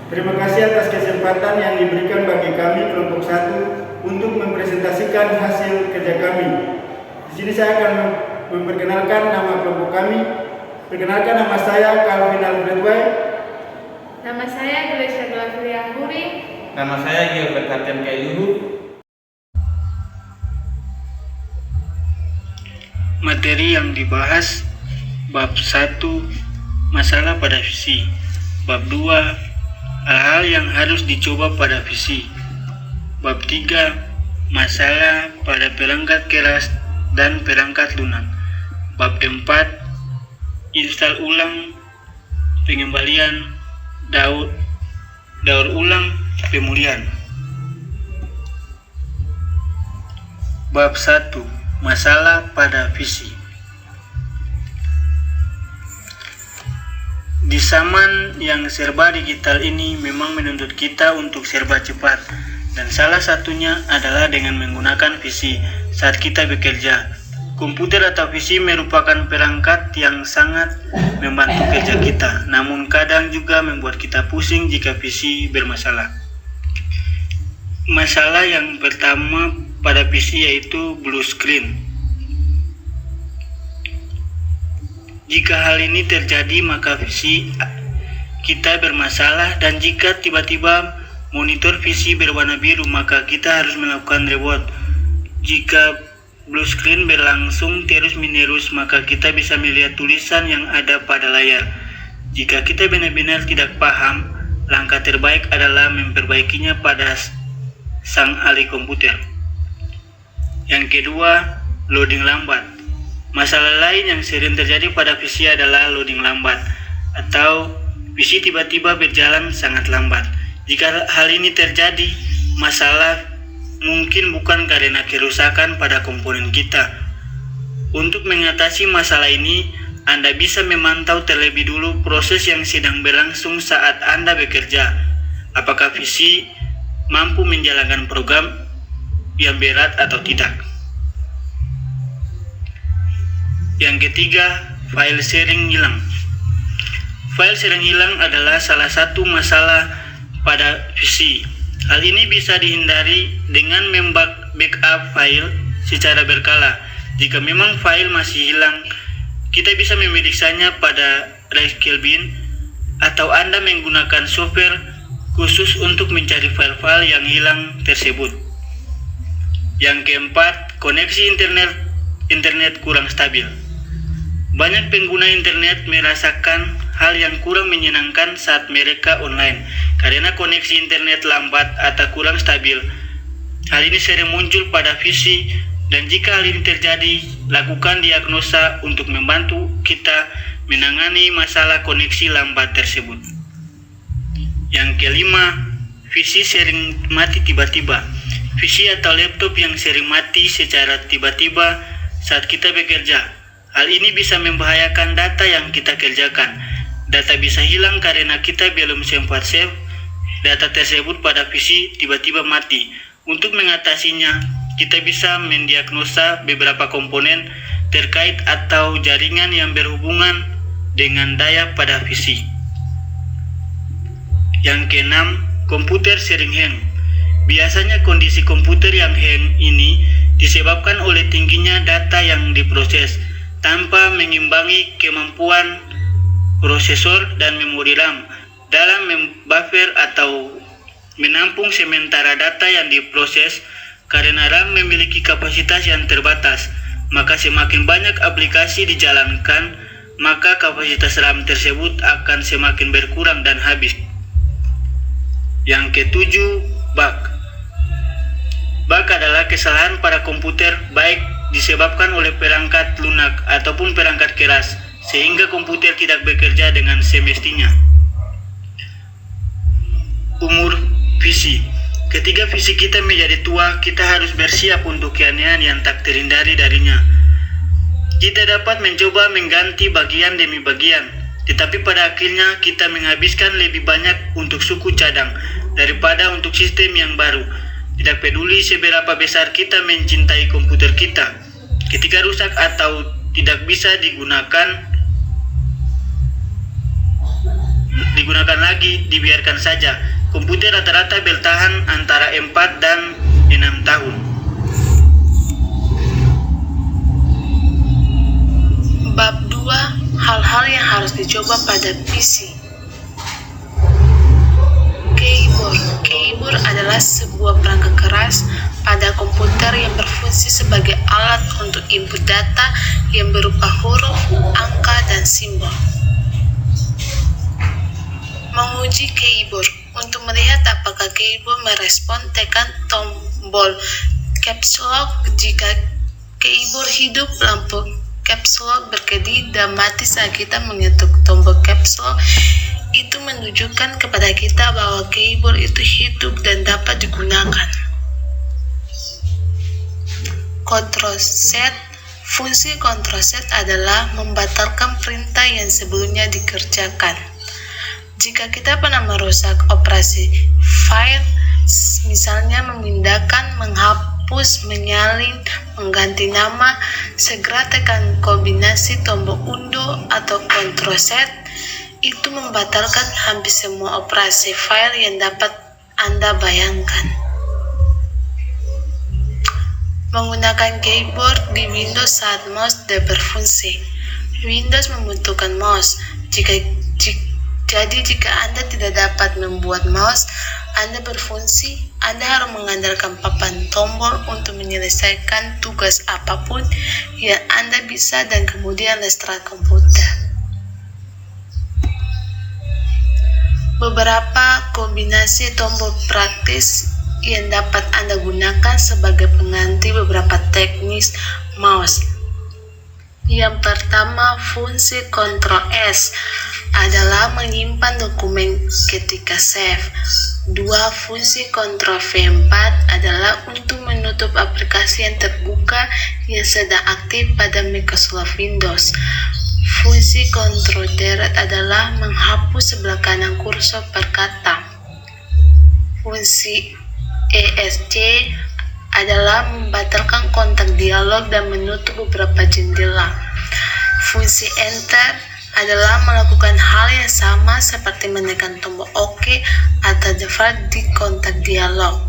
Terima kasih atas kesempatan yang diberikan bagi kami kelompok 1 untuk mempresentasikan hasil kerja kami. Di sini saya akan memperkenalkan nama kelompok kami. Perkenalkan, nama saya Calvin Alfred White. Nama saya Glesia Glafia Huri. Nama saya Gilbert Hartian Kailuhu. Materi yang dibahas bab 1, masalah pada visi. Bab 2, hal-hal yang harus dicoba pada visi. Bab 3, masalah pada perangkat keras dan perangkat lunak. Bab 4, install ulang, pengembalian, daur ulang, pemulihan. Bab 1, masalah pada visi. Di zaman yang serba digital ini memang menuntut kita untuk serba cepat, dan salah satunya adalah dengan menggunakan visi saat kita bekerja. Komputer atau visi merupakan perangkat yang sangat membantu kerja kita, namun kadang juga membuat kita pusing jika visi bermasalah. Masalah yang pertama pada visi yaitu blue screen. Jika hal ini terjadi, maka visi kita bermasalah, dan jika tiba-tiba monitor visi berwarna biru, maka kita harus melakukan reboot. Jika blue screen berlangsung terus-menerus, maka kita bisa melihat tulisan yang ada pada layar. Jika kita benar-benar tidak paham, langkah terbaik adalah memperbaikinya pada sang ahli komputer. Yang kedua, loading lambat. Masalah lain yang sering terjadi pada visi adalah loading lambat, atau visi tiba-tiba berjalan sangat lambat. Jika hal ini terjadi, masalah mungkin bukan karena kerusakan pada komponen kita. Untuk mengatasi masalah ini, Anda bisa memantau terlebih dulu proses yang sedang berlangsung saat Anda bekerja. Apakah visi mampu menjalankan program yang berat atau tidak. Yang ketiga, file sharing hilang. File sharing hilang adalah salah satu masalah pada visi. Hal ini bisa dihindari dengan membackup file secara berkala. Jika memang file masih hilang, kita bisa memeriksanya pada Rascal Bin, atau Anda menggunakan software khusus untuk mencari file-file yang hilang tersebut. Yang keempat, koneksi internet kurang stabil. Banyak pengguna internet merasakan hal yang kurang menyenangkan saat mereka online karena koneksi internet lambat atau kurang stabil. Hal ini sering muncul pada visi, dan jika hal ini terjadi, lakukan diagnosa untuk membantu kita menangani masalah koneksi lambat tersebut. Yang kelima, visi sering mati tiba-tiba. Visi atau laptop yang sering mati secara tiba-tiba saat kita bekerja. Hal ini bisa membahayakan data yang kita kerjakan. Data bisa hilang karena kita belum sempat save data tersebut pada visi tiba-tiba mati. Untuk mengatasinya, kita bisa mendiagnosa beberapa komponen terkait atau jaringan yang berhubungan dengan daya pada visi. Yang keenam, komputer sering hang. Biasanya kondisi komputer yang hang ini disebabkan oleh tingginya data yang diproses tanpa mengimbangi kemampuan prosesor dan memori RAM dalam membuffer atau menampung sementara data yang diproses. Karena RAM memiliki kapasitas yang terbatas, maka semakin banyak aplikasi dijalankan, maka kapasitas RAM tersebut akan semakin berkurang dan habis. Yang ketujuh, bug. Bug adalah kesalahan pada komputer, baik disebabkan oleh perangkat lunak ataupun perangkat keras, sehingga komputer tidak bekerja dengan semestinya. Umur visi. Ketika visi kita menjadi tua, kita harus bersiap untuk keanehan yang tak terhindari darinya. Kita dapat mencoba mengganti bagian demi bagian, tetapi pada akhirnya kita menghabiskan lebih banyak untuk suku cadang daripada untuk sistem yang baru. Tidak peduli seberapa besar kita mencintai komputer kita, ketika rusak atau tidak bisa digunakan, digunakan lagi, dibiarkan saja. Komputer rata-rata bertahan antara 4 dan 6 tahun. Bab 2. Hal-hal yang harus dicoba pada PC. Keyboard adalah sebuah perangkat keras pada komputer yang berfungsi sebagai alat untuk input data yang berupa huruf, angka, dan simbol. Menguji keyboard. Untuk melihat apakah keyboard merespon, tekan tombol caps lock. Jika keyboard hidup, lampu caps lock berkedip dan mati saat kita mengetuk tombol caps lock. Itu menunjukkan kepada kita bahwa keyboard itu hidup dan dapat digunakan. Control set. Fungsi control set adalah membatalkan perintah yang sebelumnya dikerjakan. Jika kita pernah merusak operasi file, misalnya memindahkan, menghapus, menyalin, mengganti nama, segera tekan kombinasi tombol undo atau control set. Itu membatalkan hampir semua operasi file yang dapat Anda bayangkan. Menggunakan keyboard di Windows saat mouse tidak berfungsi. Windows membutuhkan mouse. Jadi jika Anda tidak dapat membuat mouse Anda berfungsi, Anda harus mengandalkan papan tombol untuk menyelesaikan tugas apapun yang Anda bisa dan kemudian restart komputer. Beberapa kombinasi tombol praktis yang dapat Anda gunakan sebagai pengganti beberapa teknis mouse. Yang pertama, fungsi Ctrl S adalah menyimpan dokumen ketika save. 2. Fungsi Ctrl V4 adalah untuk menutup aplikasi yang terbuka yang sedang aktif pada Microsoft Windows. Fungsi Ctrl Delete adalah menghapus sebelah kanan kursor per kata. Fungsi ESC adalah membatalkan kontak dialog dan menutup beberapa jendela. Fungsi Enter adalah melakukan hal yang sama seperti menekan tombol OK atau default di kontak dialog.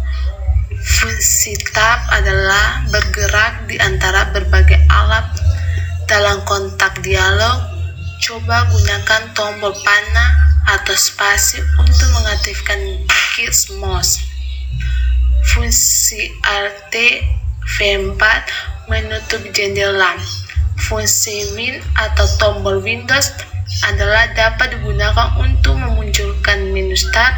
Fungsi Tab adalah bergerak di antara berbagai alat dalam kontak dialog. Coba gunakan tombol panah atau spasi untuk mengaktifkan keys mouse. Fungsi Alt V4 menutup jendela. Fungsi Win atau tombol Windows adalah dapat digunakan untuk memunculkan menu Start.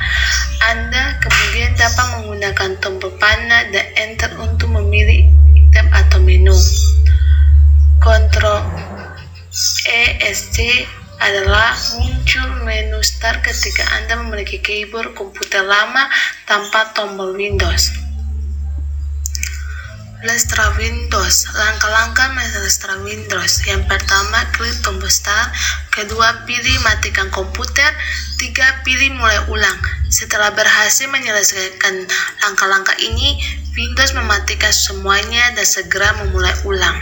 Anda kemudian dapat menggunakan tombol panah dan Enter untuk memilih item atau menu. Ctrl ESC adalah muncul menu Start ketika Anda memiliki keyboard komputer lama tanpa tombol Windows. Restart Windows. Langkah-langkah merestart Windows. Yang pertama, klik tombol Start. Kedua, pilih matikan komputer. 3, pilih mulai ulang. Setelah berhasil menyelesaikan langkah-langkah ini, Windows mematikan semuanya dan segera memulai ulang.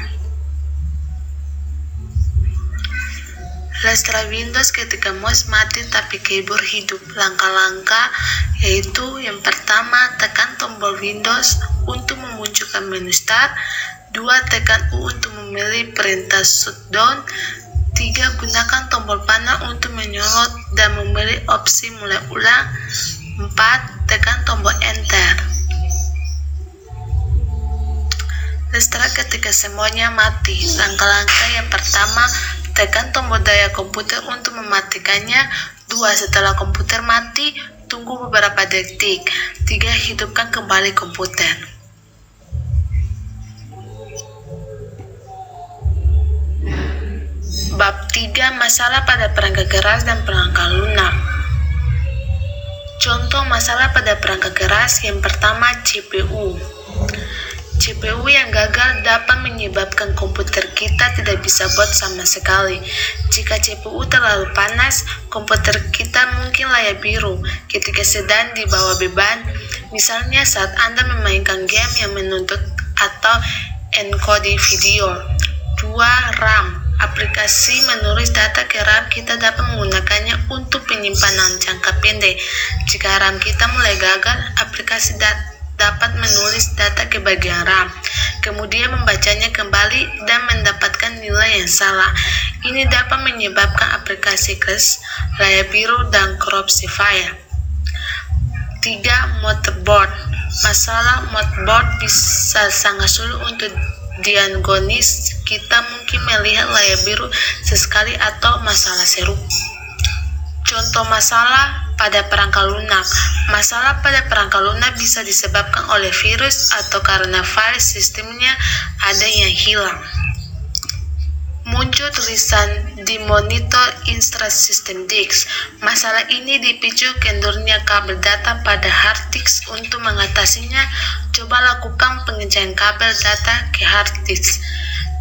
Restart Windows ketika mouse mati tapi keyboard hidup. Langkah-langkah yaitu yang pertama, tekan tombol Windows untuk memunculkan menu Start. 2. Tekan U untuk memilih perintah shutdown. 3. Gunakan tombol panah untuk menyorot dan memilih opsi mulai ulang. 4. Tekan tombol Enter. Restart ketika semuanya mati. Langkah-langkah yang pertama, tekan tombol daya komputer untuk mematikannya. 2. Setelah komputer mati, tunggu beberapa detik. 3. Hidupkan kembali komputer. Bab 3. Masalah pada perangkat keras dan perangkat lunak. Contoh masalah pada perangkat keras. Yang pertama, CPU. CPU yang gagal dapat menyebabkan komputer kita tidak bisa boot sama sekali. Jika CPU terlalu panas, komputer kita mungkin layar biru ketika sedang di bawah beban, misalnya saat Anda memainkan game yang menuntut atau encoding video. 2. RAM. aplikasi menulis data ke RAM, kita dapat menggunakannya untuk penyimpanan jangka pendek. Jika RAM kita mulai gagal, aplikasi dapat menulis data ke bagian RAM, kemudian membacanya kembali dan mendapatkan nilai yang salah. Ini dapat menyebabkan aplikasi crash, layar biru, dan korupsi file. 3. Motherboard. Masalah motherboard bisa sangat sulit untuk diagnosis. Kita mungkin melihat layar biru sesekali atau masalah serupa. Contoh masalah pada perangkat lunak. Masalah pada perangkat lunak bisa disebabkan oleh virus atau karena file sistemnya ada yang hilang. Muncul tulisan di monitor intra-system disk. Masalah ini dipicu kendornya kabel data pada hard disk. Untuk mengatasinya, coba lakukan pengecekan kabel data ke hard disk.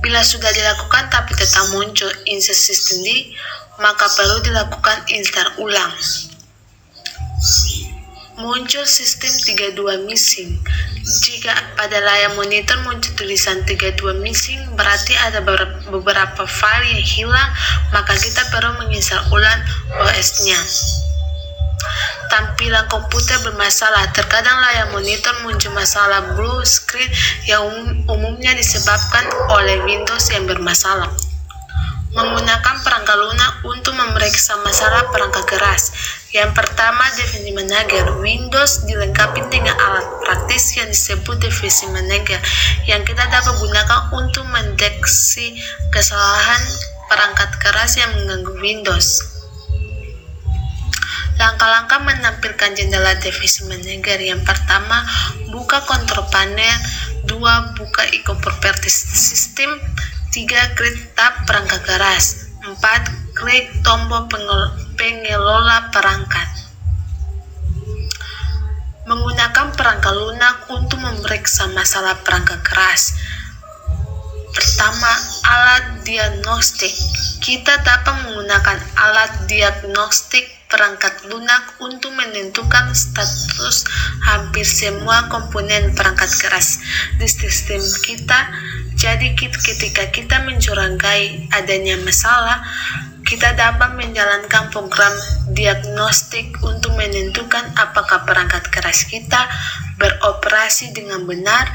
Bila sudah dilakukan tapi tetap muncul intra-system disk, maka perlu dilakukan install ulang. Muncul sistem 32 missing. Jika pada layar monitor muncul tulisan 32 missing, berarti ada beberapa file yang hilang, maka kita perlu menginstal ulang OS-nya. Tampilan komputer bermasalah. Terkadang layar monitor muncul masalah blue screen yang umumnya disebabkan oleh Windows yang bermasalah. Menggunakan perangkat lunak untuk memeriksa masalah perangkat keras. Yang pertama, Device Manager. Windows dilengkapi dengan alat praktis yang disebut Device Manager, yang kita dapat gunakan untuk mendeteksi kesalahan perangkat keras yang mengganggu Windows. Langkah-langkah menampilkan jendela Device Manager. Yang pertama, buka kontrol panel. 2. Buka ikon properties sistem. 3. Klik tab perangkat keras. 4. Klik tombol pengelola perangkat. Menggunakan perangkat lunak untuk memeriksa masalah perangkat keras. Pertama, alat diagnostik. Kita dapat menggunakan alat diagnostik perangkat lunak untuk menentukan status hampir semua komponen perangkat keras di sistem kita. Jadi ketika kita mencurigai adanya masalah, kita dapat menjalankan program diagnostik untuk menentukan apakah perangkat keras kita beroperasi dengan benar.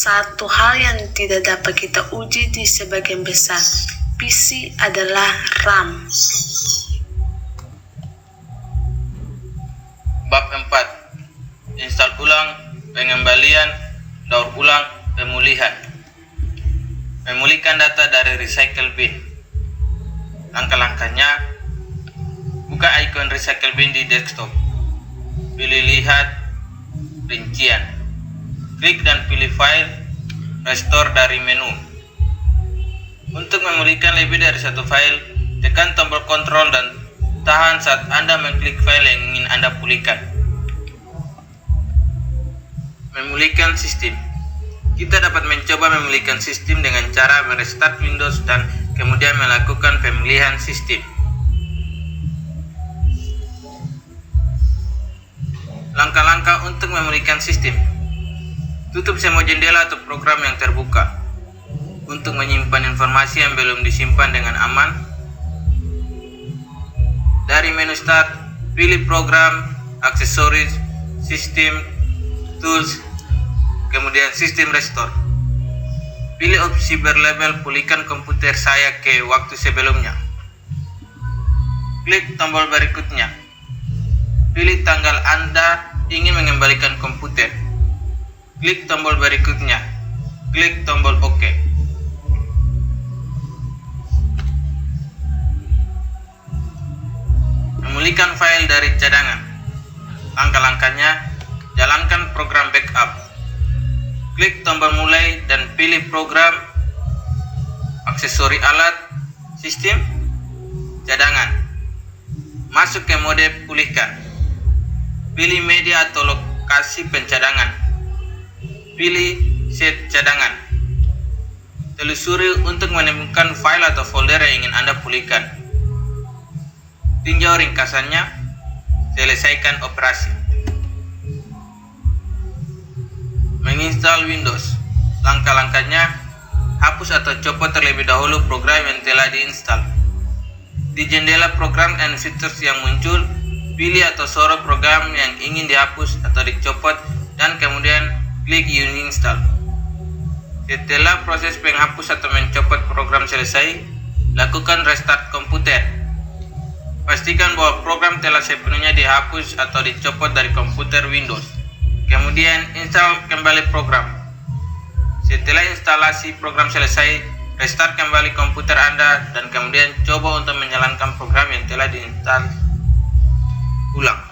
Satu hal yang tidak dapat kita uji di sebagian besar PC adalah RAM. Bab 4. Install ulang, pengembalian, daur ulang, pemulihan. Memulihkan data dari recycle bin. Langkah-langkahnya: buka ikon recycle bin di desktop. Pilih lihat rincian. Klik dan pilih file restore dari menu. Untuk memulihkan lebih dari satu file, tekan tombol kontrol dan tahan saat Anda mengklik file yang ingin Anda pulihkan. Memulihkan sistem. Kita dapat mencoba memulihkan sistem dengan cara merestart Windows dan kemudian melakukan pemulihan sistem. Langkah-langkah untuk memulihkan sistem: tutup semua jendela atau program yang terbuka. Untuk menyimpan informasi yang belum disimpan dengan aman, dari menu Start, pilih Program, Aksesoris, Sistem, Tools, kemudian Sistem Restore. Pilih opsi berlabel pulihkan komputer saya ke waktu sebelumnya. Klik tombol berikutnya. Pilih tanggal Anda ingin mengembalikan komputer. Klik tombol berikutnya. Klik tombol OK. Memulihkan file dari cadangan. Langkah-langkahnya: jalankan program backup. Klik tombol mulai dan pilih program, aksesori alat, sistem, cadangan. Masuk ke mode pulihkan. Pilih media atau lokasi pencadangan. Pilih set cadangan. Telusuri untuk menemukan file atau folder yang ingin Anda pulihkan. Tinjau ringkasannya. Selesaikan operasi. Menginstal Windows. Langkah-langkahnya: hapus atau copot terlebih dahulu program yang telah diinstal. Di jendela program and features yang muncul, pilih atau sorot program yang ingin dihapus atau dicopot dan kemudian klik uninstall. Setelah proses penghapus atau mencopot program selesai, lakukan restart komputer. Pastikan bahwa program telah sepenuhnya dihapus atau dicopot dari komputer Windows. Kemudian install kembali program. Setelah instalasi program selesai, restart kembali komputer Anda dan kemudian coba untuk menjalankan program yang telah diinstal ulang.